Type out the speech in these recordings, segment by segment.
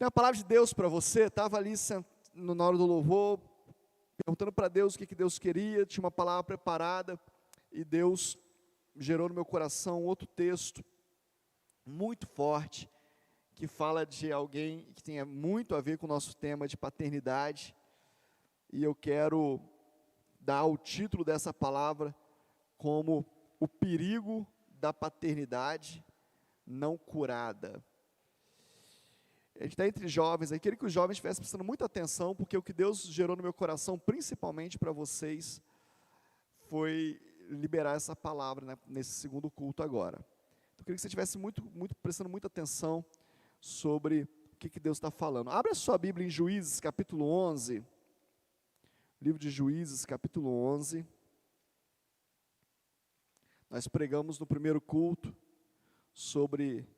Tem a palavra de Deus para você, estava ali na hora do louvor, perguntando para Deus o que Deus queria, tinha uma palavra preparada, e Deus gerou no meu coração outro texto, muito forte, que fala de alguém que tem muito a ver com o nosso tema de paternidade, e eu quero dar o título dessa palavra como o perigo da paternidade não curada. A gente está entre jovens, eu queria que os jovens estivessem prestando muita atenção, porque o que Deus gerou no meu coração, principalmente para vocês, foi liberar essa palavra, né, nesse segundo culto agora. Então, eu queria que você estivesse prestando muita atenção sobre o que Deus está falando. Abra a sua Bíblia em Juízes, capítulo 11. Livro de Juízes, capítulo 11. Nós pregamos no primeiro culto sobre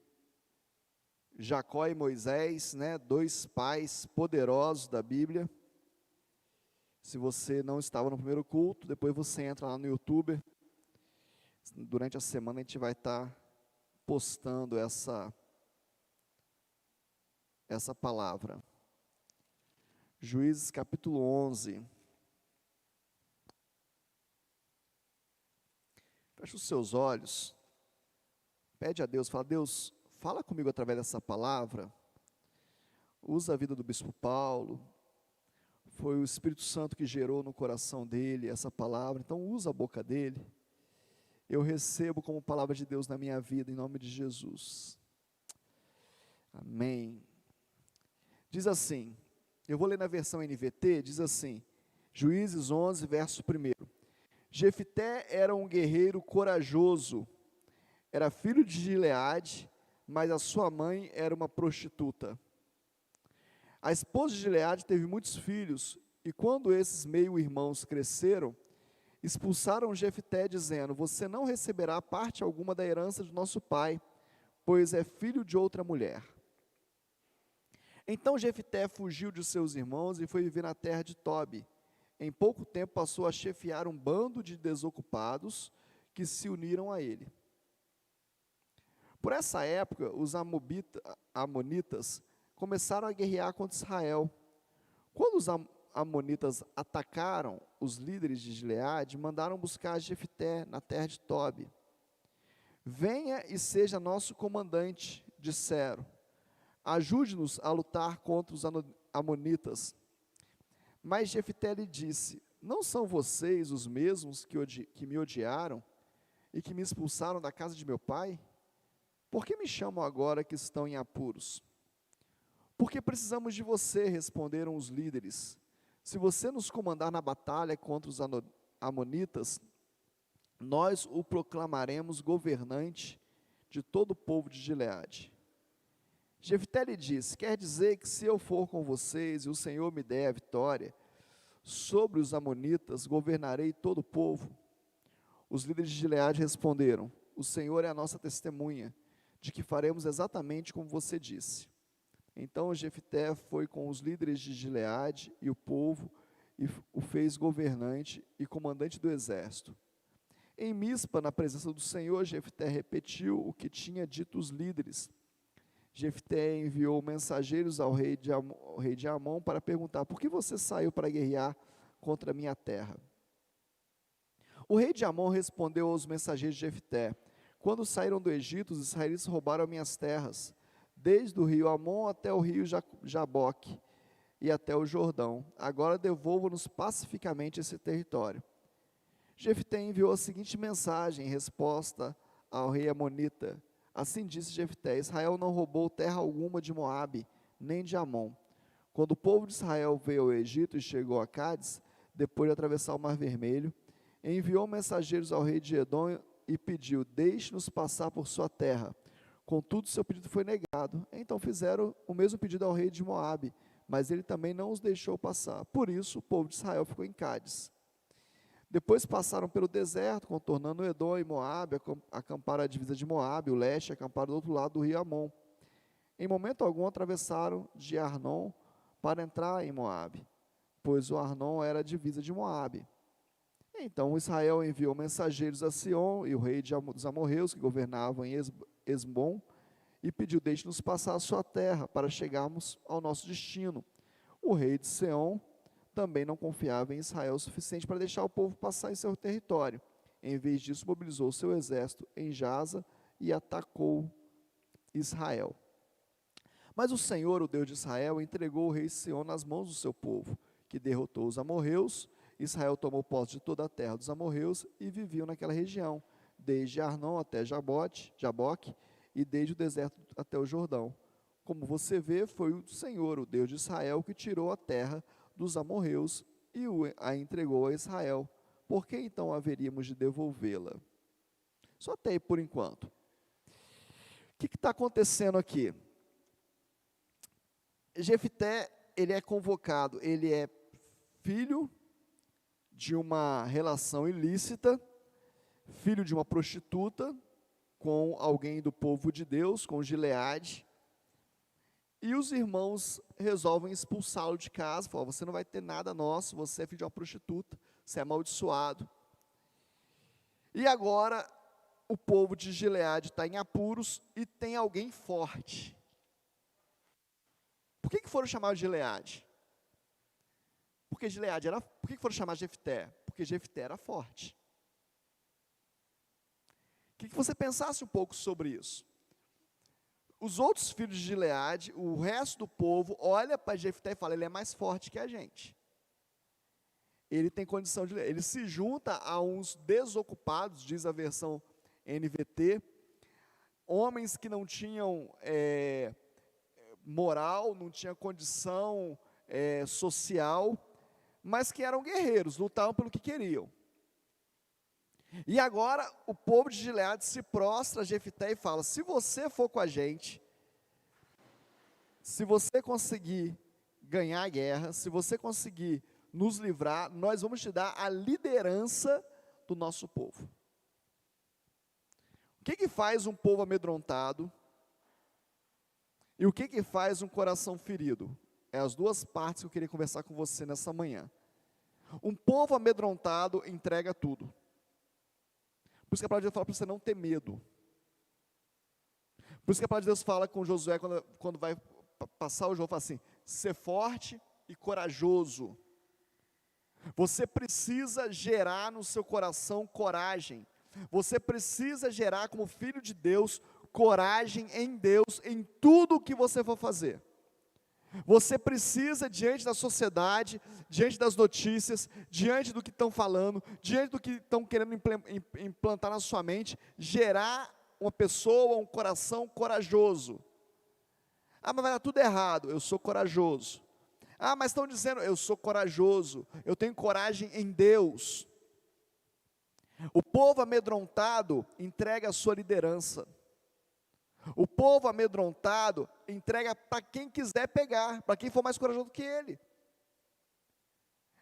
Jacó e Moisés, né, dois pais poderosos da Bíblia. Se você não estava no primeiro culto, depois você entra lá no YouTube. Durante a semana a gente vai estar postando essa palavra. Juízes capítulo 11. Feche os seus olhos. Pede a Deus, fala: Deus, fala comigo através dessa palavra. Usa a vida do bispo Paulo. Foi o Espírito Santo que gerou no coração dele essa palavra, então usa a boca dele. Eu recebo como palavra de Deus na minha vida, em nome de Jesus. Amém. Diz assim, eu vou ler na versão NVT, diz assim, Juízes 11, verso 1. Jefté era um guerreiro corajoso, era filho de Gileade, mas a sua mãe era uma prostituta. A esposa de Gileade teve muitos filhos, e quando esses meio-irmãos cresceram, expulsaram Jefté, dizendo: você não receberá parte alguma da herança de nosso pai, pois é filho de outra mulher. Então Jefté fugiu de seus irmãos e foi viver na terra de Tobi. Em pouco tempo passou a chefiar um bando de desocupados que se uniram a ele. Por essa época, os amonitas começaram a guerrear contra Israel. Quando os amonitas atacaram os líderes de Gileade, mandaram buscar Jefté na terra de Tobi. Venha e seja nosso comandante, disseram. Ajude-nos a lutar contra os amonitas. Mas Jefté lhe disse: não são vocês os mesmos que me odiaram e que me expulsaram da casa de meu pai? Por que me chamam agora que estão em apuros? Porque precisamos de você, responderam os líderes. Se você nos comandar na batalha contra os amonitas, nós o proclamaremos governante de todo o povo de Gileade. Jefté lhe disse: quer dizer que se eu for com vocês e o Senhor me der a vitória sobre os amonitas, governarei todo o povo? Os líderes de Gileade responderam: o Senhor é a nossa testemunha, de que faremos exatamente como você disse. Então Jefté foi com os líderes de Gileade e o povo, e o fez governante e comandante do exército. Em Mispa, na presença do Senhor, Jefté repetiu o que tinha dito os líderes. Jefté enviou mensageiros ao rei de Amon para perguntar: por que você saiu para guerrear contra a minha terra? O rei de Amon respondeu aos mensageiros de Jefté: quando saíram do Egito, os israelitas roubaram minhas terras, desde o rio Amon até o rio Jaboque e até o Jordão. Agora devolvam-nos pacificamente esse território. Jefté enviou a seguinte mensagem em resposta ao rei amonita: assim disse Jefté: Israel não roubou terra alguma de Moabe, nem de Amon. Quando o povo de Israel veio ao Egito e chegou a Cádiz, depois de atravessar o Mar Vermelho, enviou mensageiros ao rei de Edom e pediu: deixe-nos passar por sua terra. Contudo, seu pedido foi negado. Então fizeram o mesmo pedido ao rei de Moabe, mas ele também não os deixou passar. Por isso, o povo de Israel ficou em Cádiz. Depois passaram pelo deserto, contornando Edom e Moabe, acamparam a divisa de Moabe, o leste, acamparam do outro lado do rio Amon. Em momento algum atravessaram de Arnon para entrar em Moabe, pois o Arnon era a divisa de Moabe. Então Israel enviou mensageiros a Sion e o rei dos amorreus, que governavam em Esbom, e pediu: deixe-nos passar a sua terra, para chegarmos ao nosso destino. O rei de Seom também não confiava em Israel o suficiente para deixar o povo passar em seu território. Em vez disso, mobilizou seu exército em Jaza e atacou Israel. Mas o Senhor, o Deus de Israel, entregou o rei Seom nas mãos do seu povo, que derrotou os amorreus. Israel tomou posse de toda a terra dos amorreus e viviam naquela região, desde Arnon até Jaboque, e desde o deserto até o Jordão. Como você vê, foi o Senhor, o Deus de Israel, que tirou a terra dos amorreus e a entregou a Israel. Por que então haveríamos de devolvê-la? Só até aí por enquanto. O que está acontecendo aqui? Jefté, ele é convocado, ele é filho de uma relação ilícita, filho de uma prostituta, com alguém do povo de Deus, com Gileade, e os irmãos resolvem expulsá-lo de casa, falam: você não vai ter nada nosso, você é filho de uma prostituta, você é amaldiçoado. E agora, o povo de Gileade está em apuros, e tem alguém forte. Por que foram chamados de Gileade? Porque Gileade era. Por que foram chamados de Jefté? Porque Jefté era forte. Queria que você pensasse um pouco sobre isso. Os outros filhos de Gileade, o resto do povo, olha para Jefté e fala: ele é mais forte que a gente. Ele tem condição de. Ele se junta a uns desocupados, diz a versão NVT, homens que não tinham moral, não tinham condição social, mas que eram guerreiros, lutavam pelo que queriam. E agora o povo de Gileade se prostra a Jefté e fala: se você for com a gente, se você conseguir ganhar a guerra, se você conseguir nos livrar, nós vamos te dar a liderança do nosso povo. O que faz um povo amedrontado? E o que faz um coração ferido? É as duas partes que eu queria conversar com você nessa manhã. Um povo amedrontado entrega tudo. Por isso que a palavra de Deus fala para você não ter medo. Por isso que a palavra de Deus fala com Josué, quando vai passar o jogo, fala assim: ser forte e corajoso. Você precisa gerar no seu coração coragem. Você precisa gerar, como filho de Deus, coragem em Deus, em tudo o que você for fazer. Você precisa, diante da sociedade, diante das notícias, diante do que estão falando, diante do que estão querendo implantar na sua mente, gerar uma pessoa, um coração corajoso. Ah, mas vai dar tudo errado. Eu sou corajoso. Ah, mas estão dizendo: eu sou corajoso, eu tenho coragem em Deus. O povo amedrontado entrega a sua liderança. O povo amedrontado entrega para quem quiser pegar, para quem for mais corajoso do que ele.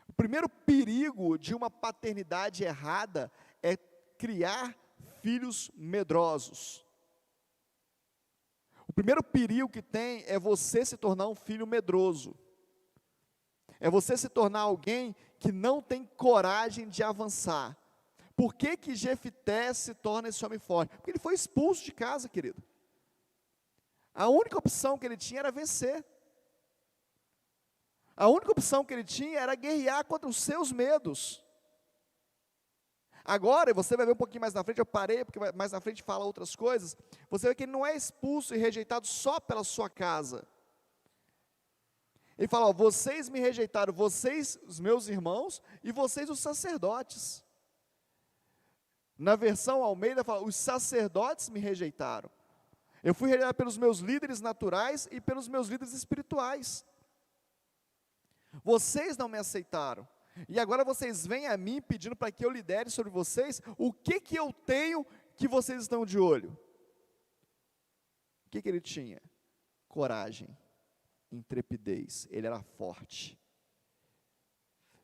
O primeiro perigo de uma paternidade errada é criar filhos medrosos. O primeiro perigo que tem é você se tornar um filho medroso. É você se tornar alguém que não tem coragem de avançar. Por que Jefté se torna esse homem forte? Porque ele foi expulso de casa, querido. A única opção que ele tinha era vencer. A única opção que ele tinha era guerrear contra os seus medos. Agora, você vai ver um pouquinho mais na frente, eu parei, porque mais na frente fala outras coisas, você vê que ele não é expulso e rejeitado só pela sua casa. Ele fala: ó, vocês me rejeitaram, vocês, os meus irmãos, e vocês, os sacerdotes. Na versão Almeida fala: os sacerdotes me rejeitaram. Eu fui rejeitado pelos meus líderes naturais e pelos meus líderes espirituais. Vocês não me aceitaram. E agora vocês vêm a mim pedindo para que eu lidere sobre vocês. O que eu tenho que vocês estão de olho? O que ele tinha? Coragem, intrepidez. Ele era forte.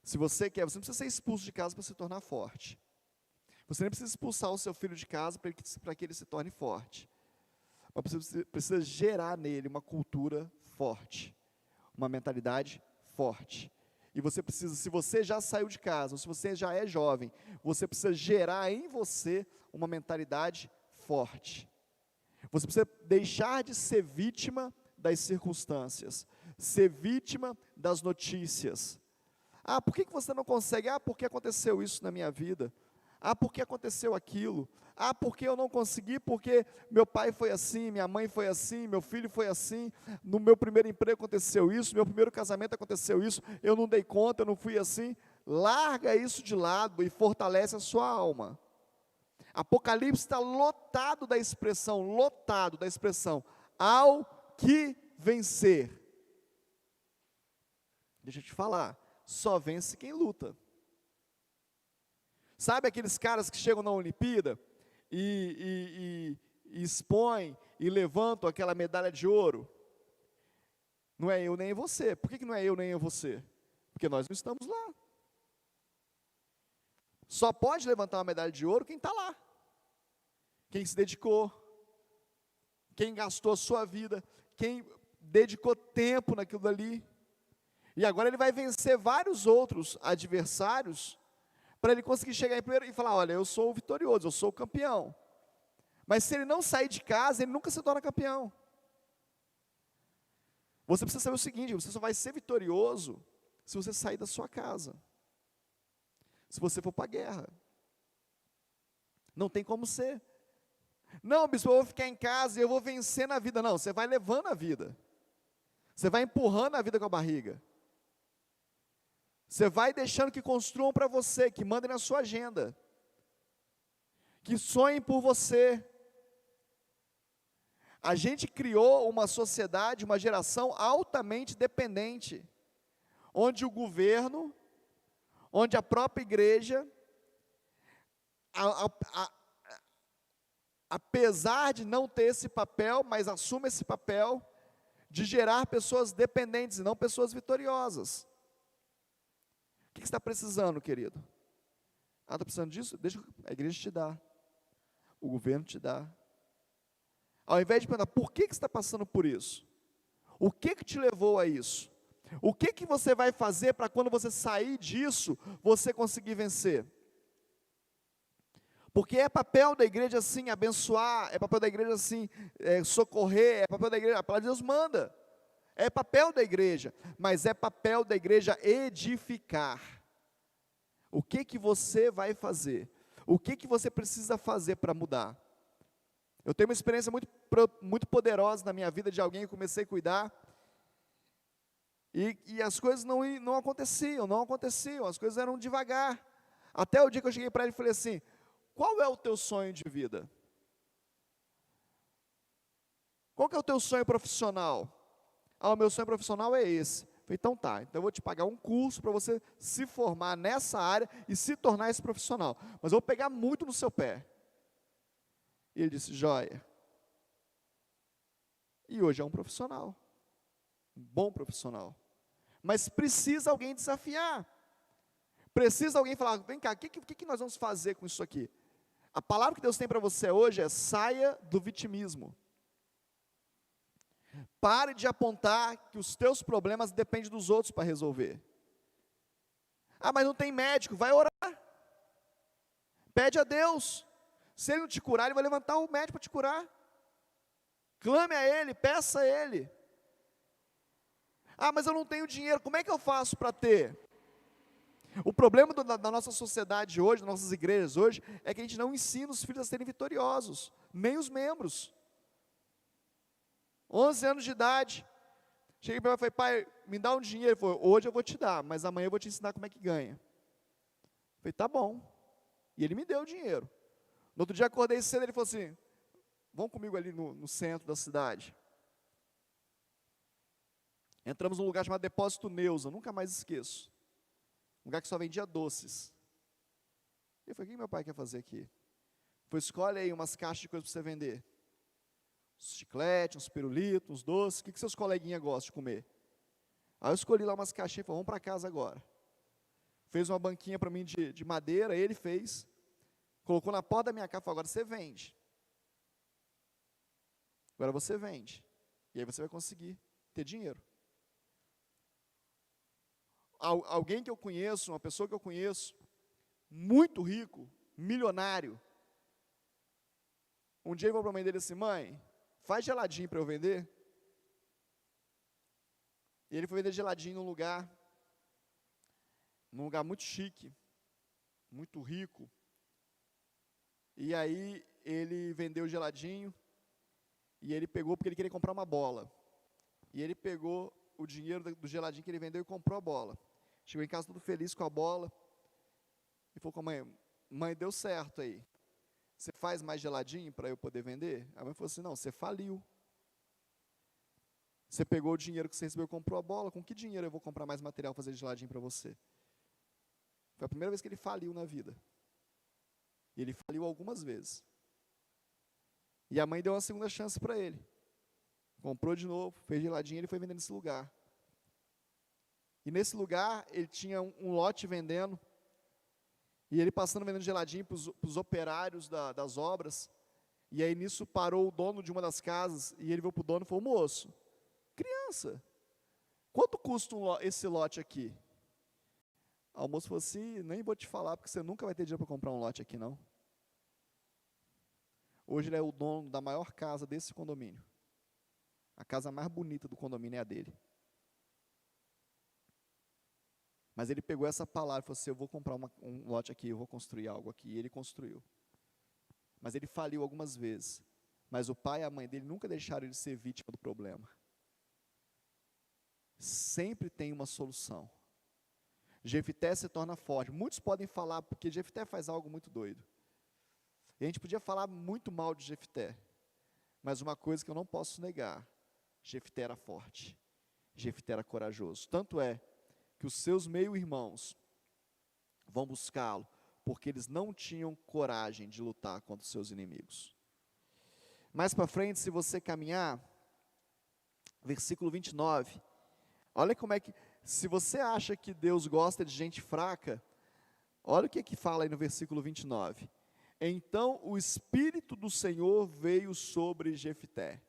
Se você quer, você não precisa ser expulso de casa para se tornar forte. Você nem precisa expulsar o seu filho de casa para que ele se torne forte. Mas você precisa gerar nele uma cultura forte, uma mentalidade forte. E você precisa, se você já saiu de casa, ou se você já é jovem, você precisa gerar em você uma mentalidade forte. Você precisa deixar de ser vítima das circunstâncias, ser vítima das notícias. Ah, por que você não consegue? Ah, porque aconteceu isso na minha vida. Ah, porque aconteceu aquilo. Ah, porque eu não consegui, porque meu pai foi assim, minha mãe foi assim, meu filho foi assim, no meu primeiro emprego aconteceu isso, no meu primeiro casamento aconteceu isso, eu não dei conta, eu não fui assim. Larga isso de lado e fortalece a sua alma. Apocalipse está lotado da expressão, ao que vencer. Deixa eu te falar, só vence quem luta. Sabe aqueles caras que chegam na Olimpíada e expõem e levantam aquela medalha de ouro? Não é eu nem você. Por que não é eu nem você? Porque nós não estamos lá. Só pode levantar uma medalha de ouro quem está lá. Quem se dedicou, quem gastou a sua vida, quem dedicou tempo naquilo dali. E agora ele vai vencer vários outros adversários, para ele conseguir chegar em primeiro e falar, olha, eu sou o vitorioso, eu sou o campeão. Mas se ele não sair de casa, ele nunca se torna campeão. Você precisa saber o seguinte, você só vai ser vitorioso se você sair da sua casa. Se você for para a guerra. Não tem como ser. Não, bispo, eu vou ficar em casa e eu vou vencer na vida. Não, você vai levando a vida. Você vai empurrando a vida com a barriga. Você vai deixando que construam para você, que mandem na sua agenda. Que sonhem por você. A gente criou uma sociedade, uma geração altamente dependente, onde o governo, onde a própria igreja, apesar de não ter esse papel, mas assume esse papel de gerar pessoas dependentes e não pessoas vitoriosas. O que você está precisando, querido? Ah, está precisando disso? Deixa a igreja te dar. O governo te dá. Ao invés de perguntar, por que você está passando por isso? O que te levou a isso? O que você vai fazer para quando você sair disso, você conseguir vencer? Porque é papel da igreja, sim, abençoar, é papel da igreja, sim, socorrer, é papel da igreja, a palavra de Deus manda. É papel da igreja, mas é papel da igreja edificar. O que você vai fazer? O que você precisa fazer para mudar? Eu tenho uma experiência muito poderosa na minha vida de alguém que eu comecei a cuidar, e as coisas não aconteciam, as coisas eram devagar. Até o dia que eu cheguei para ele e falei assim, qual é o teu sonho de vida? Qual que é o teu sonho profissional? Ah, o meu sonho profissional é esse. Eu falei, então tá, então eu vou te pagar um curso para você se formar nessa área e se tornar esse profissional. Mas eu vou pegar muito no seu pé. E ele disse, joia. E hoje é um profissional. Um bom profissional. Mas precisa alguém desafiar. Precisa alguém falar, vem cá, o que nós vamos fazer com isso aqui? A palavra que Deus tem para você hoje é, saia do vitimismo. Pare de apontar que os teus problemas dependem dos outros para resolver. Ah, mas não tem médico, vai orar. Pede a Deus. Se Ele não te curar, Ele vai levantar o médico para te curar. Clame a Ele, peça a Ele. Ah, mas eu não tenho dinheiro, como é que eu faço para ter? O problema da nossa sociedade hoje, das nossas igrejas hoje, é que a gente não ensina os filhos a serem vitoriosos, nem os membros. 11 anos de idade, cheguei para ele e falei, pai, me dá um dinheiro. Ele falou, hoje eu vou te dar, mas amanhã eu vou te ensinar como é que ganha. Eu falei, tá bom. E ele me deu o dinheiro. No outro dia acordei cedo, ele falou assim, vamos comigo ali no centro da cidade. Entramos num lugar chamado Depósito Neuza, nunca mais esqueço. Um lugar que só vendia doces. Eu falei, o que meu pai quer fazer aqui? Ele falou, escolhe aí umas caixas de coisas para você vender. Uns chicletes, uns pirulitos, uns doces, o que seus coleguinhas gostam de comer? Aí eu escolhi lá umas caixinhas e falei, vamos para casa agora. Fez uma banquinha para mim de madeira, ele fez, colocou na porta da minha casa e falou, agora você vende. Agora você vende. E aí você vai conseguir ter dinheiro. Alguém que eu conheço, uma pessoa que eu conheço, muito rico, milionário. Um dia ele falou para a mãe dele assim, mãe, faz geladinho para eu vender. E ele foi vender geladinho num lugar muito chique, muito rico. E aí ele vendeu o geladinho, e ele pegou, porque ele queria comprar uma bola. E ele pegou o dinheiro do geladinho que ele vendeu e comprou a bola. Chegou em casa todo feliz com a bola, e falou com a mãe: mãe, deu certo aí. Você faz mais geladinho para eu poder vender? A mãe falou assim: não, você faliu. Você pegou o dinheiro que você recebeu e comprou a bola, com que dinheiro eu vou comprar mais material para fazer geladinho para você? Foi a primeira vez que ele faliu na vida. E ele faliu algumas vezes. E a mãe deu uma segunda chance para ele. Comprou de novo, fez geladinho e ele foi vender nesse lugar. E nesse lugar ele tinha um lote vendendo. E ele passando vendendo geladinho para os operários das obras. E aí nisso parou o dono de uma das casas. E ele veio para o dono e falou: moço, criança, quanto custa esse lote aqui? O moço falou assim: nem vou te falar, porque você nunca vai ter dinheiro para comprar um lote aqui, não. Hoje ele é o dono da maior casa desse condomínio. A casa mais bonita do condomínio é a dele. Mas ele pegou essa palavra e falou assim: eu vou comprar um lote aqui, eu vou construir algo aqui. E ele construiu. Mas ele faliu algumas vezes. Mas o pai e a mãe dele nunca deixaram ele ser vítima do problema. Sempre tem uma solução. Jefté se torna forte. Muitos podem falar, porque Jefté faz algo muito doido. E a gente podia falar muito mal de Jefté. Mas uma coisa que eu não posso negar: Jefté era forte. Jefté era corajoso. Tanto é que os seus meio-irmãos vão buscá-lo, porque eles não tinham coragem de lutar contra os seus inimigos. Mais para frente, se você caminhar, versículo 29, olha como é que, se você acha que Deus gosta de gente fraca, olha o que fala aí no versículo 29. Então o Espírito do Senhor veio sobre Jefté.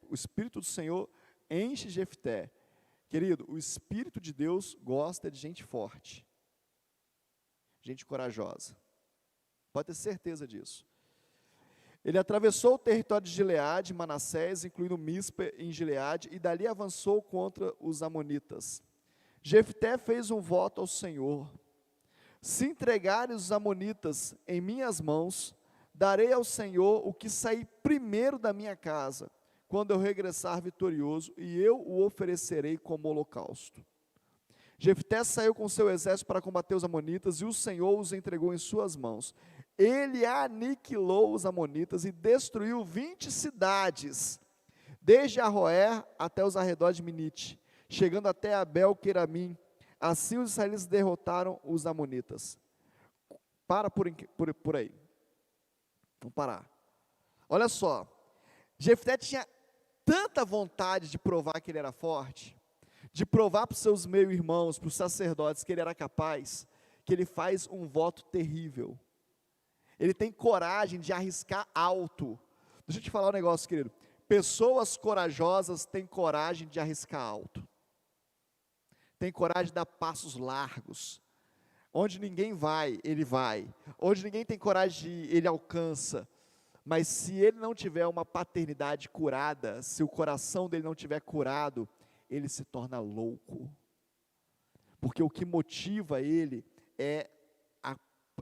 O Espírito do Senhor enche Jefté. Querido, o Espírito de Deus gosta de gente forte, gente corajosa. Pode ter certeza disso. Ele atravessou o território de Gileade, Manassés, incluindo Mispe em Gileade, e dali avançou contra os amonitas. Jefté fez um voto ao Senhor: se entregarem os amonitas em minhas mãos, darei ao Senhor o que sair primeiro da minha casa, quando eu regressar vitorioso, e eu o oferecerei como holocausto. Jefté saiu com seu exército para combater os amonitas, e o Senhor os entregou em suas mãos. Ele aniquilou os amonitas e destruiu 20 cidades, desde Aroer até os arredores de Minite, chegando até Abel-Queramim. Assim os israelitas derrotaram os amonitas. Para por aí. Vamos parar. Olha só, Jefté tinha tanta vontade de provar que ele era forte, de provar para os seus meio-irmãos, para os sacerdotes, que ele era capaz, que ele faz um voto terrível. Ele tem coragem de arriscar alto. Deixa eu te falar um negócio, querido. Pessoas corajosas têm coragem de arriscar alto. Tem coragem de dar passos largos. Onde ninguém vai, ele vai. Onde ninguém tem coragem de ir, ele alcança. Mas se ele não tiver uma paternidade curada, se o coração dele não tiver curado, ele se torna louco. Porque o que motiva ele é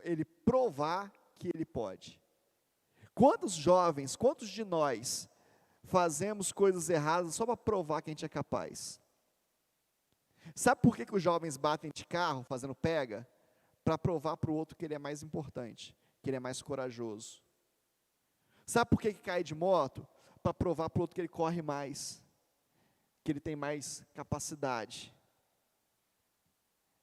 ele provar que ele pode. Quantos jovens, quantos de nós fazemos coisas erradas só para provar que a gente é capaz? Sabe por que os jovens batem de carro fazendo pega? Para provar para o outro que ele é mais importante, que ele é mais corajoso. Sabe por que cai de moto? Para provar para o outro que ele corre mais, que ele tem mais capacidade.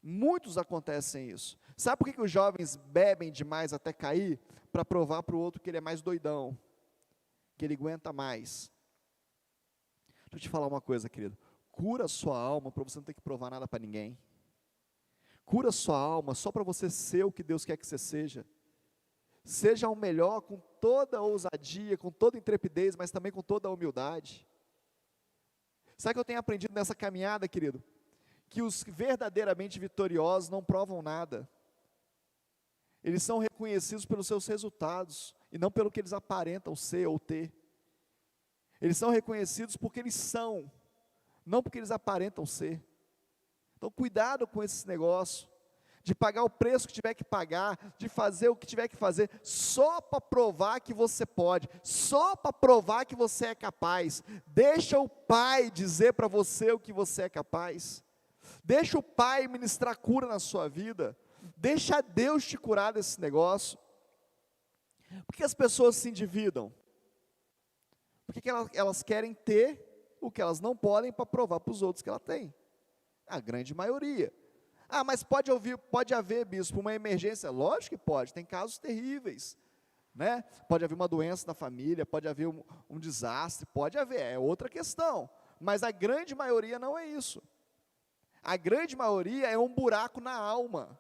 Muitos acontecem isso. Sabe por que os jovens bebem demais até cair? Para provar para o outro que ele é mais doidão, que ele aguenta mais. Deixa eu te falar uma coisa, querido. Cura a sua alma para você não ter que provar nada para ninguém. Cura a sua alma só para você ser o que Deus quer que você seja. Seja o melhor com toda a ousadia, com toda a intrepidez, mas também com toda a humildade. Sabe o que eu tenho aprendido nessa caminhada, querido? Que os verdadeiramente vitoriosos não provam nada. Eles são reconhecidos pelos seus resultados, e não pelo que eles aparentam ser ou ter. Eles são reconhecidos porque eles são, não porque eles aparentam ser. Então cuidado com esse negócio, de pagar o preço que tiver que pagar, de fazer o que tiver que fazer, só para provar que você pode, só para provar que você é capaz. Deixa o Pai dizer para você o que você é capaz. Deixa o Pai ministrar cura na sua vida. Deixa Deus te curar desse negócio. Por que as pessoas se endividam? Porque elas querem ter o que elas não podem para provar para os outros que ela tem. A grande maioria. Ah, mas pode haver, bispo, uma emergência. Lógico que pode, tem casos terríveis, né? Pode haver uma doença na família, pode haver um desastre, pode haver, é outra questão. Mas a grande maioria não é isso. A grande maioria é um buraco na alma.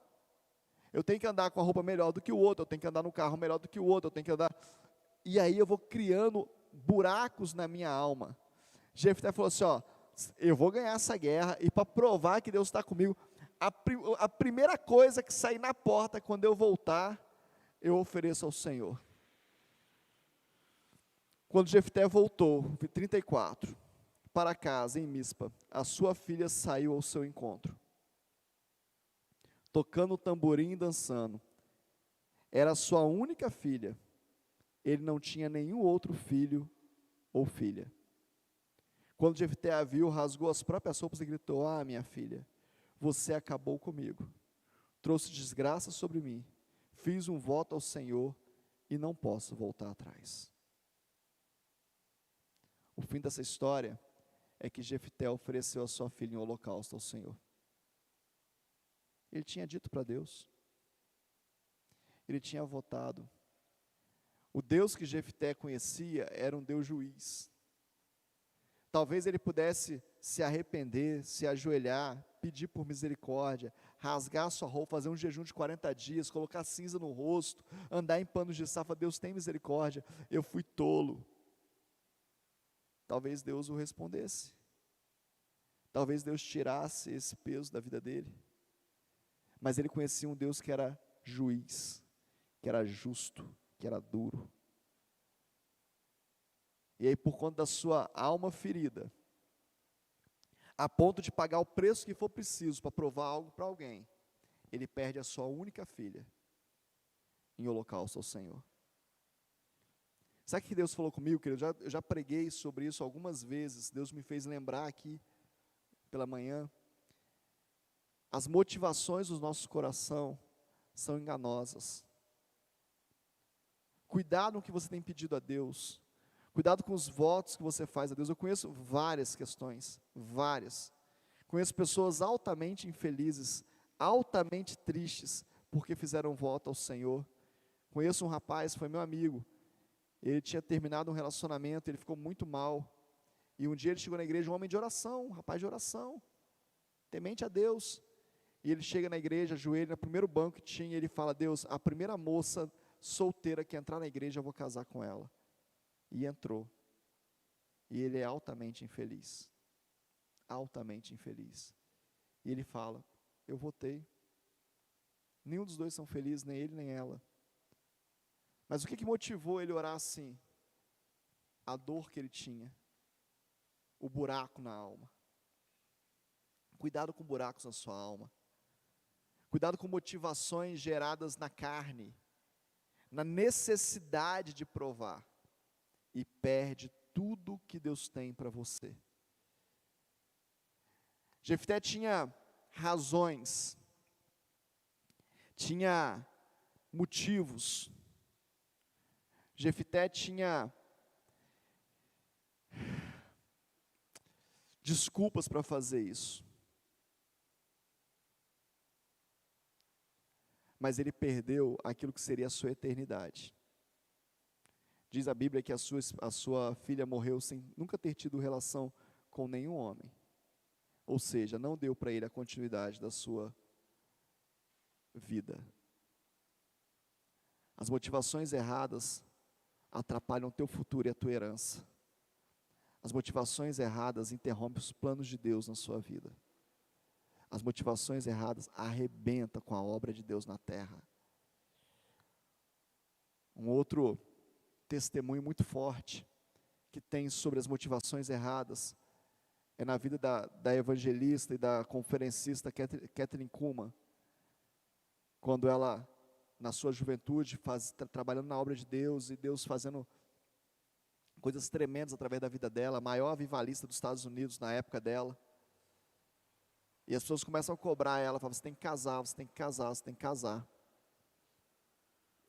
Eu tenho que andar com a roupa melhor do que o outro, eu tenho que andar no carro melhor do que o outro, eu tenho que andar... E aí eu vou criando buracos na minha alma. Jefté falou assim, ó, eu vou ganhar essa guerra, e para provar que Deus está comigo, a primeira coisa que sair na porta, quando eu voltar, eu ofereço ao Senhor. Quando Jefté voltou, 34, para casa em Mispa, a sua filha saiu ao seu encontro, tocando o tamborim e dançando. Era sua única filha, ele não tinha nenhum outro filho ou filha. Quando Jefté a viu, rasgou as próprias roupas e gritou, ah, minha filha, você acabou comigo, trouxe desgraça sobre mim, fiz um voto ao Senhor e não posso voltar atrás. O fim dessa história é que Jefté ofereceu a sua filha em holocausto ao Senhor. Ele tinha dito para Deus, ele tinha votado. O Deus que Jefté conhecia era um Deus juiz. Talvez ele pudesse se arrepender, se ajoelhar, pedir por misericórdia, rasgar sua roupa, fazer um jejum de 40 dias, colocar cinza no rosto, andar em panos de safa. Deus tem misericórdia, eu fui tolo. Talvez Deus o respondesse. Talvez Deus tirasse esse peso da vida dele. Mas ele conhecia um Deus que era juiz, que era justo, que era duro. E aí, por conta da sua alma ferida, a ponto de pagar o preço que for preciso para provar algo para alguém, ele perde a sua única filha em holocausto ao Senhor. Sabe o que Deus falou comigo, querido? Eu já preguei sobre isso algumas vezes. Deus me fez lembrar aqui pela manhã. As motivações do nosso coração são enganosas. Cuidado com o que você tem pedido a Deus. Cuidado com os votos que você faz a Deus. Eu conheço várias questões, várias. Conheço pessoas altamente infelizes, altamente tristes, porque fizeram voto ao Senhor. Conheço um rapaz, foi meu amigo. Ele tinha terminado um relacionamento, ele ficou muito mal. E um dia ele chegou na igreja, um homem de oração, um rapaz de oração, temente a Deus. E ele chega na igreja, ajoelha no primeiro banco que tinha, e ele fala, Deus, a primeira moça solteira que entrar na igreja, eu vou casar com ela. E entrou. E ele é altamente infeliz. Altamente infeliz. E ele fala, eu votei. Nenhum dos dois são felizes, nem ele nem ela. Mas o que motivou ele a orar assim? A dor que ele tinha. O buraco na alma. Cuidado com buracos na sua alma. Cuidado com motivações geradas na carne, na necessidade de provar, e perde tudo que Deus tem para você. Jefté tinha razões, tinha motivos. Jefté tinha desculpas para fazer isso. Mas ele perdeu aquilo que seria a sua eternidade. Diz a Bíblia que a sua filha morreu sem nunca ter tido relação com nenhum homem. Ou seja, não deu para ele a continuidade da sua vida. As motivações erradas atrapalham o teu futuro e a tua herança. As motivações erradas interrompem os planos de Deus na sua vida. As motivações erradas arrebentam com a obra de Deus na terra. Um outro testemunho muito forte que tem sobre as motivações erradas é na vida da evangelista e da conferencista Kathryn Kuhlman, quando ela, na sua juventude, trabalhando na obra de Deus, e Deus fazendo coisas tremendas através da vida dela, a maior avivalista dos Estados Unidos na época dela, e as pessoas começam a cobrar ela, falam, você tem que casar, você tem que casar, você tem que casar,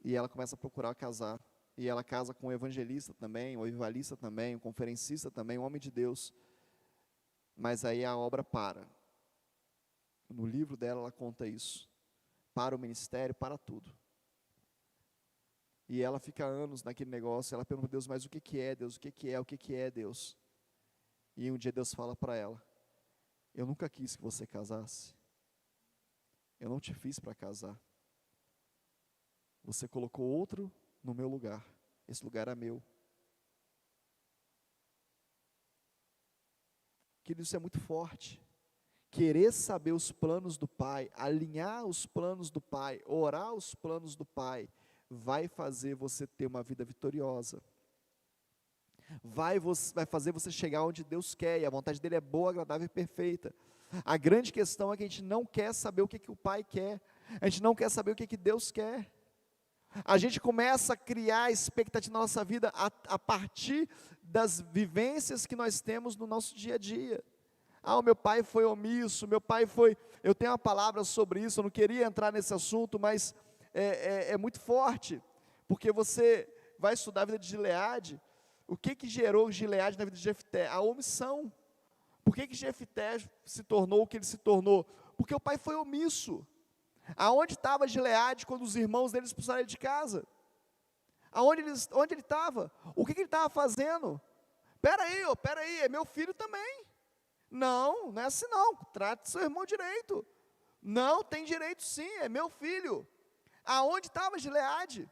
e ela começa a procurar casar, e ela casa com um evangelista também, um avivalista também, um conferencista também, um homem de Deus, mas aí a obra para. No livro dela ela conta isso, para o ministério, para tudo. E ela fica anos naquele negócio, ela pergunta a Deus, mas o que é Deus, o que é Deus? E um dia Deus fala para ela, eu nunca quis que você casasse, eu não te fiz para casar, você colocou outro no meu lugar, esse lugar é meu. Querido, isso é muito forte. Querer saber os planos do Pai, alinhar os planos do Pai, orar os planos do Pai, vai fazer você ter uma vida vitoriosa. Vai fazer você chegar onde Deus quer, e a vontade dele é boa, agradável e perfeita. A grande questão é que a gente não quer saber o que o Pai quer, a gente não quer saber o que Deus quer. A gente começa a criar expectativa na nossa vida a partir das vivências que nós temos no nosso dia a dia. O meu pai foi omisso, meu pai foi... Eu tenho uma palavra sobre isso, eu não queria entrar nesse assunto, mas é muito forte, porque você vai estudar a vida de Gileade. O que gerou Gileade na vida de Jefté? A omissão. Por que Jefté se tornou o que ele se tornou? Porque o pai foi omisso. Aonde estava Gileade quando os irmãos dele expulsaram ele de casa? Onde ele estava? O que ele estava fazendo? Pera aí, é meu filho também. Não é assim não, trate seu irmão direito. Não, tem direito sim, é meu filho. Aonde estava Gileade?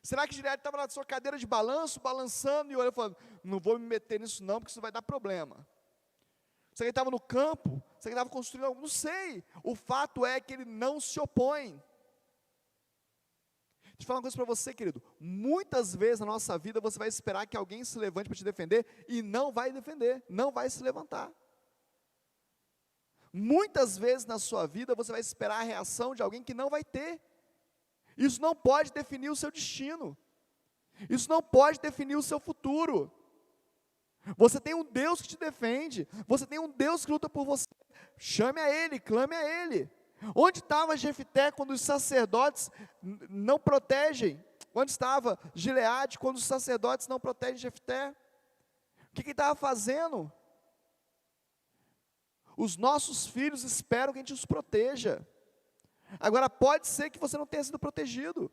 Será que Gileade estava na sua cadeira de balanço, balançando e olhando, falando, não vou me meter nisso não, porque isso vai dar problema? Será que ele estava no campo? Será que ele estava construindo algo? Não sei. O fato é que ele não se opõe. Deixa eu falar uma coisa para você, querido. Muitas vezes na nossa vida você vai esperar que alguém se levante para te defender e não vai defender, não vai se levantar. Muitas vezes na sua vida você vai esperar a reação de alguém que não vai ter. Isso não pode definir o seu destino. Isso não pode definir o seu futuro. Você tem um Deus que te defende, você tem um Deus que luta por você, chame a Ele, clame a Ele. Onde estava Jefté quando os sacerdotes não protegem? Onde estava Gileade quando os sacerdotes não protegem Jefté? O que ele estava fazendo? Os nossos filhos esperam que a gente os proteja. Agora pode ser que você não tenha sido protegido,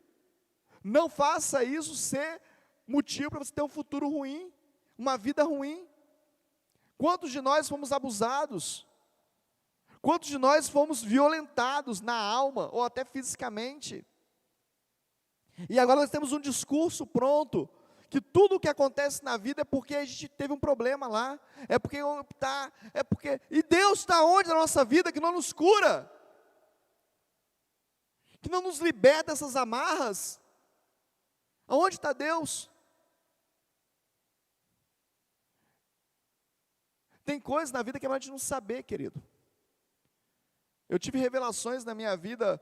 não faça isso ser motivo para você ter um futuro ruim, uma vida ruim. Quantos de nós fomos abusados? Quantos de nós fomos violentados na alma, ou até fisicamente? E agora nós temos um discurso pronto, que tudo o que acontece na vida é porque a gente teve um problema lá, e Deus está onde na nossa vida que não nos cura? Que não nos liberta dessas amarras? Aonde está Deus? Tem coisas na vida que é melhor a gente não saber, querido. Eu tive revelações na minha vida,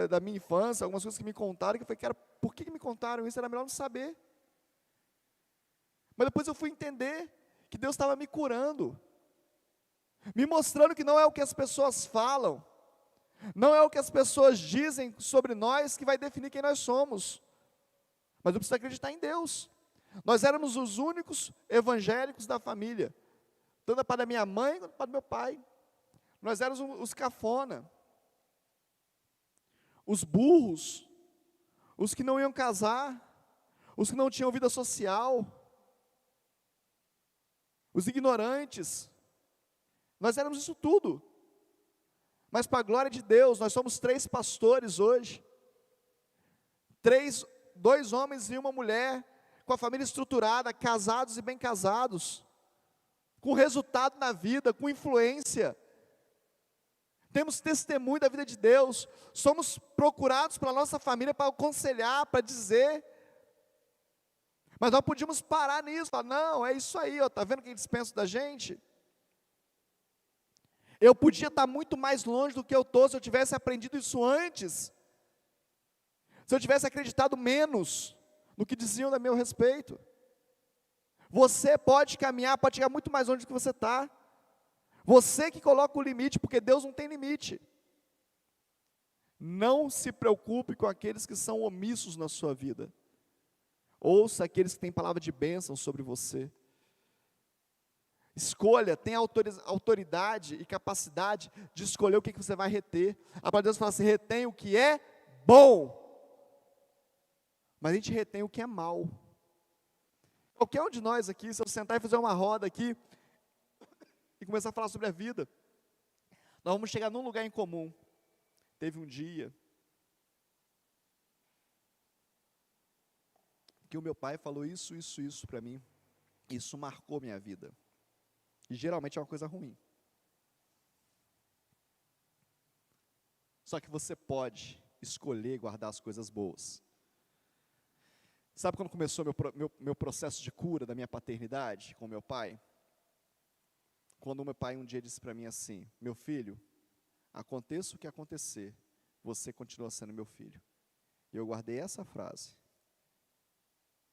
da minha infância, algumas coisas que me contaram, que eu falei, cara, por que me contaram isso? Era melhor não saber. Mas depois eu fui entender que Deus estava me curando, me mostrando que não é o que as pessoas falam, não é o que as pessoas dizem sobre nós que vai definir quem nós somos, mas eu preciso acreditar em Deus. Nós éramos os únicos evangélicos da família, tanto para da minha mãe quanto para do meu pai. Nós éramos os cafona, os burros, os que não iam casar, os que não tinham vida social, os ignorantes. Nós éramos isso tudo. Mas para a glória de Deus, nós somos 3 pastores hoje. 2 homens e uma mulher, com a família estruturada, casados e bem casados, com resultado na vida, com influência. Temos testemunho da vida de Deus, somos procurados pela nossa família para aconselhar, para dizer. Mas nós podíamos parar nisso, falar, não, é isso aí, está vendo o que eles pensam da gente? Eu podia estar muito mais longe do que eu estou se eu tivesse aprendido isso antes. Se eu tivesse acreditado menos no que diziam a meu respeito. Você pode caminhar, pode chegar muito mais longe do que você está. Você que coloca o limite, porque Deus não tem limite. Não se preocupe com aqueles que são omissos na sua vida. Ouça aqueles que têm palavra de bênção sobre você. Escolha, tenha autoridade e capacidade de escolher o que você vai reter. A palavra de Deus fala assim, retém o que é bom. Mas a gente retém o que é mal. Qualquer um de nós aqui, se eu sentar e fazer uma roda aqui, e começar a falar sobre a vida, nós vamos chegar num lugar em comum. Teve um dia que o meu pai falou isso para mim. Isso marcou minha vida. E geralmente é uma coisa ruim. Só que você pode escolher guardar as coisas boas. Sabe quando começou meu processo de cura da minha paternidade com meu pai? Quando o meu pai um dia disse para mim assim, meu filho, aconteça o que acontecer, você continua sendo meu filho. E eu guardei essa frase.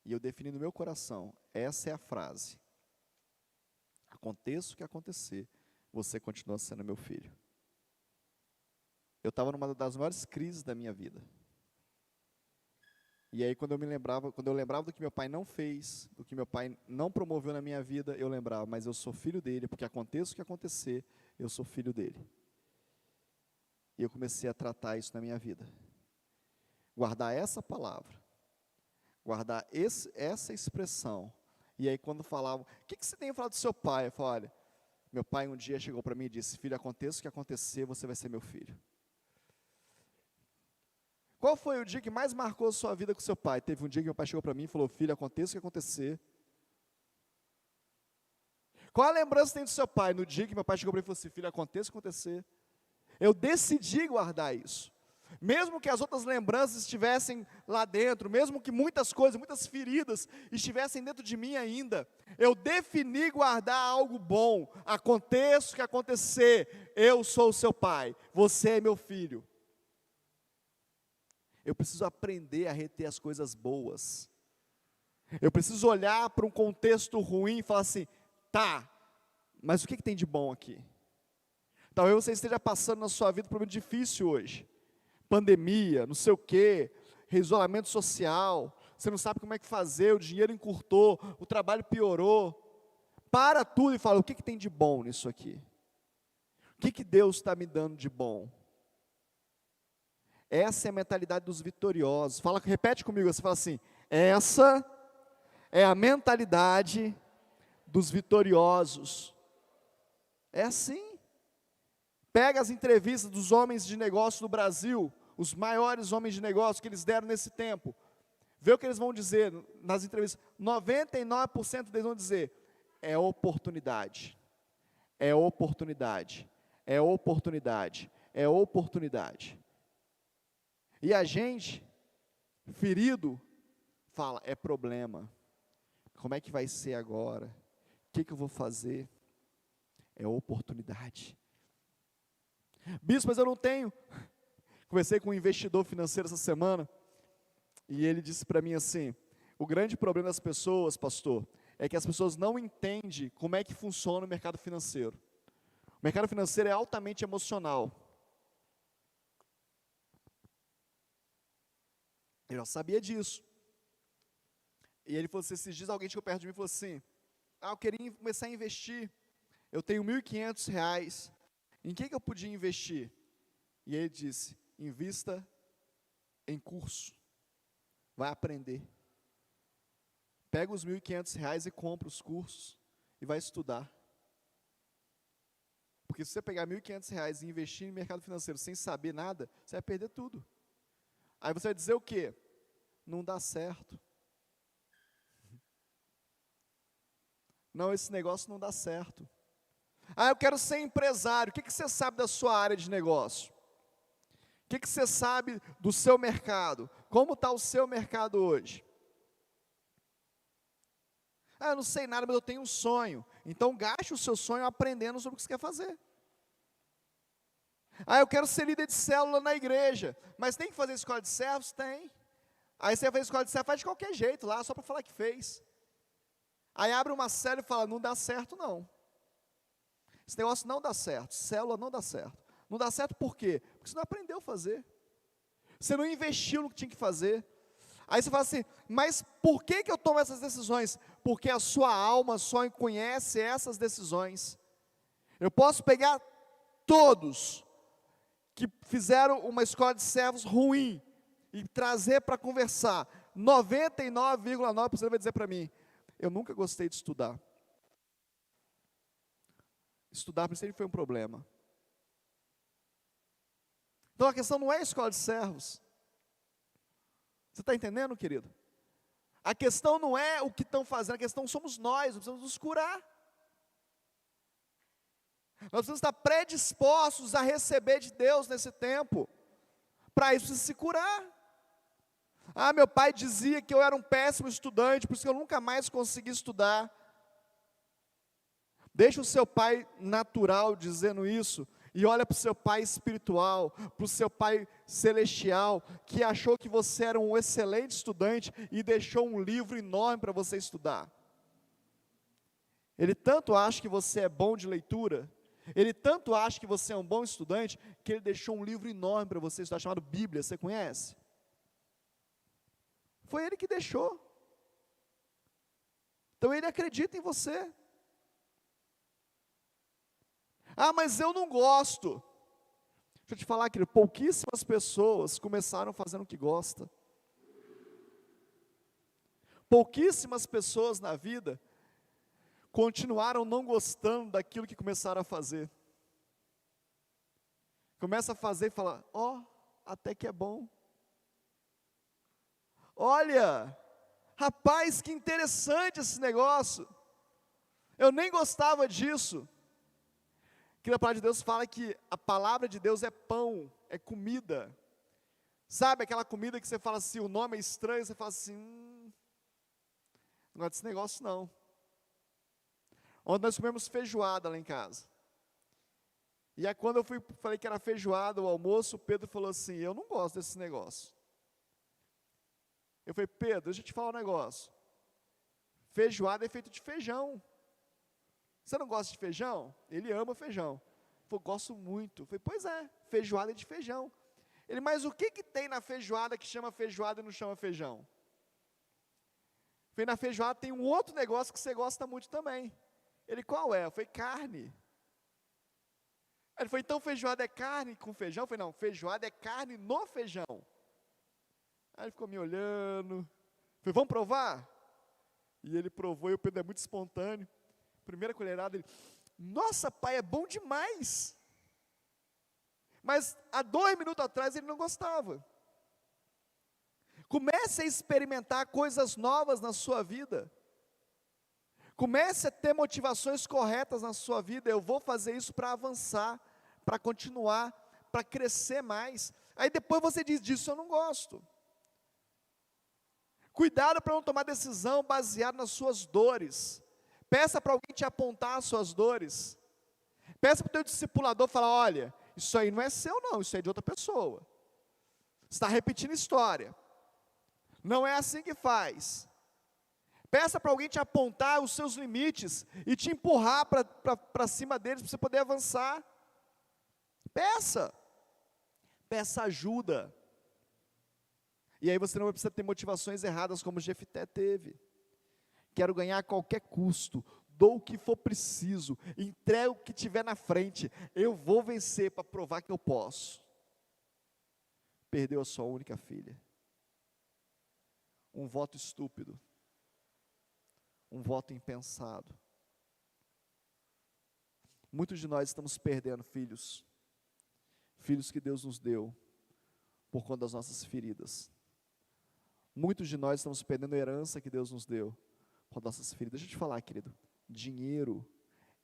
E eu defini no meu coração, essa é a frase. Aconteça o que acontecer, você continua sendo meu filho. Eu estava numa das maiores crises da minha vida. E aí quando eu lembrava do que meu pai não fez, do que meu pai não promoveu na minha vida, eu lembrava, mas eu sou filho dele, porque aconteça o que acontecer, eu sou filho dele. E eu comecei a tratar isso na minha vida. Guardar essa palavra, guardar essa expressão. E aí quando falavam, o que você tem falado do seu pai? Eu falei, olha, meu pai um dia chegou para mim e disse, filho, aconteça o que acontecer, você vai ser meu filho. Qual foi o dia que mais marcou a sua vida com seu pai? Teve um dia que meu pai chegou para mim e falou, filho, aconteça o que acontecer. Qual a lembrança tem do seu pai? No dia que meu pai chegou para mim e falou assim, filho, aconteça o que acontecer. Eu decidi guardar isso. Mesmo que as outras lembranças estivessem lá dentro, mesmo que muitas coisas, muitas feridas estivessem dentro de mim ainda, eu defini guardar algo bom. Aconteça o que acontecer, eu sou o seu pai, você é meu filho. Eu preciso aprender a reter as coisas boas. Eu preciso olhar para um contexto ruim e falar assim, tá, mas o que tem de bom aqui? Talvez você esteja passando na sua vida um problema difícil hoje. Pandemia, não sei o quê, isolamento social, você não sabe como é que fazer, o dinheiro encurtou, o trabalho piorou. Para tudo e fala, o que tem de bom nisso aqui? O que Deus está me dando de bom? Essa é a mentalidade dos vitoriosos. Repete comigo, você fala assim, essa é a mentalidade dos vitoriosos. É assim. Pega as entrevistas dos homens de negócio do Brasil, os maiores homens de negócio que eles deram nesse tempo. Vê o que eles vão dizer nas entrevistas. 99% deles vão dizer, é oportunidade. É oportunidade. É oportunidade. É oportunidade. E a gente, ferido, fala, é problema. Como é que vai ser agora? O que eu vou fazer? É oportunidade. Bispo, mas eu não tenho. Conversei com um investidor financeiro essa semana, e ele disse para mim assim, o grande problema das pessoas, pastor, é que as pessoas não entendem como é que funciona o mercado financeiro. O mercado financeiro é altamente emocional. Eu já sabia disso. E ele falou assim, esses dias alguém chegou perto de mim e falou assim, eu queria começar a investir, eu tenho R$1.500, em que eu podia investir? E ele disse, invista em curso, vai aprender. Pega os R$1.500 e compra os cursos, e vai estudar. Porque se você pegar R$1.500 e investir em mercado financeiro sem saber nada, você vai perder tudo. Aí você vai dizer o quê? Não dá certo. Não, esse negócio não dá certo. Eu quero ser empresário. O que você sabe da sua área de negócio? O que você sabe do seu mercado? Como está o seu mercado hoje? Ah, eu não sei nada, mas eu tenho um sonho. Então gaste o seu sonho aprendendo sobre o que você quer fazer. Ah, eu quero ser líder de célula na igreja, mas tem que fazer escola de servos? Tem. Aí você vai fazer escola de servos, faz de qualquer jeito lá, só para falar que fez. Aí abre uma célula e fala, não dá certo não. Esse negócio não dá certo, célula não dá certo. Não dá certo por quê? Porque você não aprendeu a fazer. Você não investiu no que tinha que fazer. Aí você fala assim, mas por que eu tomo essas decisões? Porque a sua alma só conhece essas decisões. Eu posso pegar todos que fizeram uma escola de servos ruim e trazer para conversar. 99,9% vai dizer para mim, eu nunca gostei de estudar. Estudar para sempre foi um problema. Então a questão não é a escola de servos. Você está entendendo, querido? A questão não é o que estão fazendo, a questão somos nós precisamos nos curar. Nós precisamos estar predispostos a receber de Deus nesse tempo. Para isso precisa se curar. Ah, meu pai dizia que eu era um péssimo estudante, por isso que eu nunca mais consegui estudar. Deixa o seu pai natural dizendo isso, e olha para o seu pai espiritual, para o seu pai celestial, que achou que você era um excelente estudante e deixou um livro enorme para você estudar. Ele tanto acha que você é bom de leitura, ele tanto acha que você é um bom estudante, que ele deixou um livro enorme para você estudar, chamado Bíblia, você conhece? Foi ele que deixou. Então ele acredita em você. Ah, mas eu não gosto. Deixa eu te falar, querido, pouquíssimas pessoas começaram fazendo o que gosta. Pouquíssimas pessoas na vida continuaram não gostando daquilo que começaram a fazer. Começa a fazer e fala, ó, até que é bom. Olha, rapaz, que interessante esse negócio. Eu nem gostava disso. Que a palavra de Deus fala que a palavra de Deus é pão, é comida. Sabe aquela comida que você fala assim, o nome é estranho, você fala assim, não gosto desse negócio não. Ontem nós comemos feijoada lá em casa. E aí quando eu falei que era feijoada, o almoço, o Pedro falou assim, eu não gosto desse negócio. Eu falei, Pedro, deixa eu te falar um negócio. Feijoada é feito de feijão. Você não gosta de feijão? Ele ama feijão. Ele falou, gosto muito. Eu falei, pois é, feijoada é de feijão. Ele, mas o que tem na feijoada que chama feijoada e não chama feijão? Eu falei, na feijoada tem um outro negócio que você gosta muito também. Ele, qual é? Eu falei, carne. Ele falou, então feijoada é carne com feijão? Eu falei, não, feijoada é carne no feijão. Aí ele ficou me olhando. Eu falei, vamos provar? E ele provou, e o Pedro é muito espontâneo. Primeira colherada, ele, nossa pai, é bom demais. Mas há 2 minutos atrás ele não gostava. Comece a experimentar coisas novas na sua vida. Comece a ter motivações corretas na sua vida. Eu vou fazer isso para avançar, para continuar, para crescer mais. Aí depois você diz, disso eu não gosto. Cuidado para não tomar decisão baseada nas suas dores. Peça para alguém te apontar as suas dores. Peça para o teu discipulador falar, olha, isso aí não é seu não, isso é de outra pessoa. Você está repetindo história. Não é assim que faz. Peça para alguém te apontar os seus limites e te empurrar para cima deles para você poder avançar. Peça. Peça ajuda. E aí você não precisa ter motivações erradas como Jefté teve. Quero ganhar a qualquer custo, dou o que for preciso, entrego o que tiver na frente, eu vou vencer para provar que eu posso. Perdeu a sua única filha. Um voto estúpido. Um voto impensado. Muitos de nós estamos perdendo filhos. Filhos que Deus nos deu por conta das nossas feridas. Muitos de nós estamos perdendo a herança que Deus nos deu por nossas feridas. Deixa eu te falar, querido. Dinheiro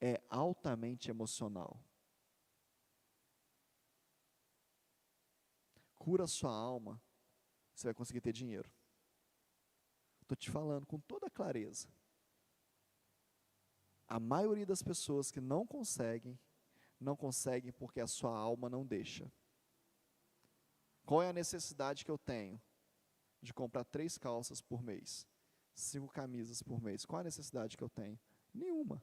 é altamente emocional. Cura a sua alma, você vai conseguir ter dinheiro. Estou te falando com toda clareza. A maioria das pessoas que não conseguem porque a sua alma não deixa. Qual é a necessidade que eu tenho? De comprar 3 calças por mês, 5 camisas por mês. Qual é a necessidade que eu tenho? Nenhuma.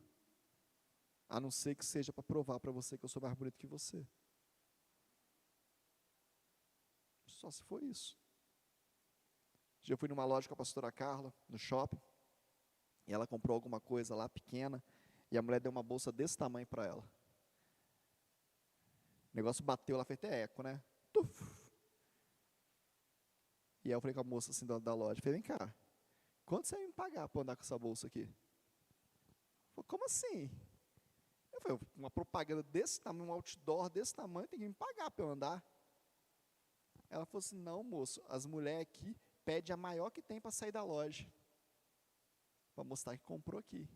A não ser que seja para provar para você que eu sou mais bonito que você. Só se for isso. Eu fui numa loja com a pastora Carla, no shopping, e ela comprou alguma coisa lá pequena, e a mulher deu uma bolsa desse tamanho para ela. O negócio bateu, ela fez até eco, né? Tuf. E aí eu falei com a moça assim da loja, falei, vem cá, quanto você vai me pagar para andar com essa bolsa aqui? Falei, como assim? Eu falei, uma propaganda desse tamanho, um outdoor desse tamanho, tem que me pagar para eu andar. Ela falou assim, não moço, as mulheres aqui pedem a maior que tem para sair da loja, para mostrar que comprou aqui.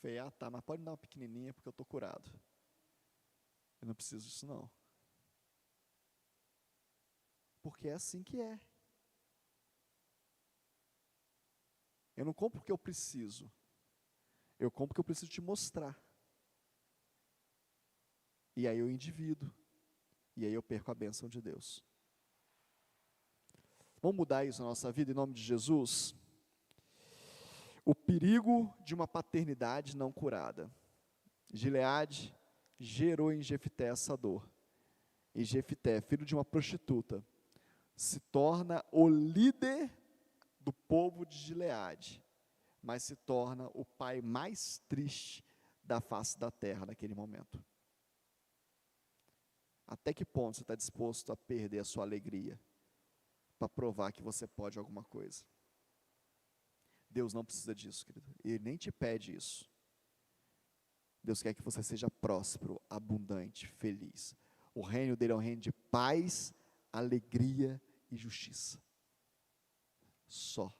Falei, ah tá, mas pode dar uma pequenininha porque eu estou curado. Eu não preciso disso não. Porque é assim que é. Eu não compro porque eu preciso. Eu compro porque eu preciso te mostrar. E aí eu endivido. E aí eu perco a bênção de Deus. Vamos mudar isso na nossa vida em nome de Jesus? O perigo de uma paternidade não curada. Gileade gerou em Jefté essa dor. E Jefté, filho de uma prostituta, se torna o líder do povo de Gileade, mas se torna o pai mais triste da face da terra naquele momento. Até que ponto você está disposto a perder a sua alegria para provar que você pode alguma coisa? Deus não precisa disso, querido. Ele nem te pede isso. Deus quer que você seja próspero, abundante, feliz. O reino dele é um reino de paz, alegria e justiça. Só.